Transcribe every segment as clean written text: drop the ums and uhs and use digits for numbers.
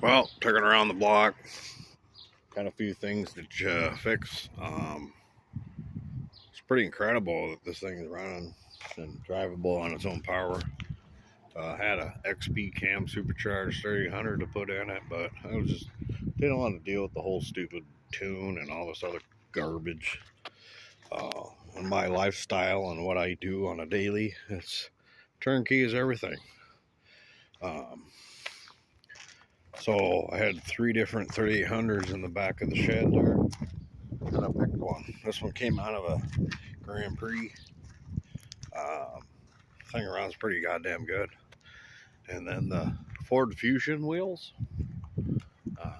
Well, took it around the block. Got a few things to fix. It's pretty incredible that this thing is running and drivable on its own power. Had a XP cam supercharged 3800 to put in it, but I was just didn't want to deal with the whole stupid tune and all this other garbage. And my lifestyle and what I do on a daily, it's turnkey is everything. Um, so I had 3 different 3800s in the back of the shed there, and I picked one. This one came out of a Grand Prix. Thing runs pretty goddamn good. And then the Ford Fusion wheels, uh,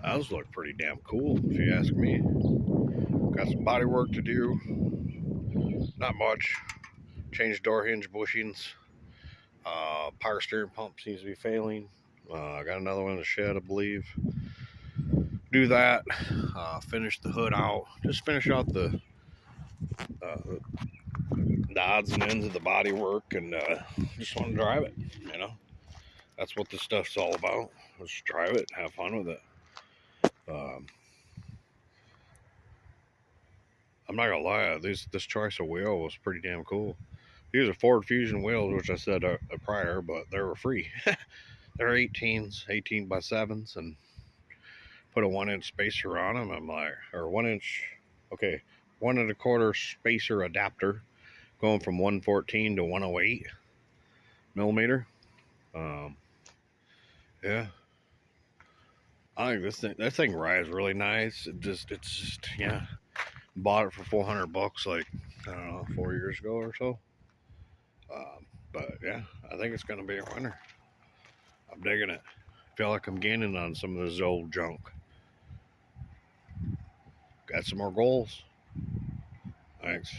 those look pretty damn cool if you ask me. Got some body work to do, not much. Changed door hinge bushings. Power steering pump seems to be failing. I got another one in the shed, I believe. Do that. Finish the hood out. Just finish out the odds and ends of the body work, and just want to drive it. You know, that's what this stuff's all about. Just drive it, have fun with it. I'm not gonna lie, this choice of wheel was pretty damn cool. These are Ford Fusion wheels, which I said prior, but they were free. They're 18s, 18 by 7s, and put a 1-inch spacer on them. I'm like, or 1-inch, okay, 1 1/4 spacer adapter, going from 114 to 108 millimeter. Yeah, I think that thing rides really nice. It's just yeah. Bought it for $400, like I don't know, 4 years ago or so. But yeah, I think it's gonna be a winner. I'm digging it. Feel like I'm gaining on some of this old junk. Got some more goals. Thanks.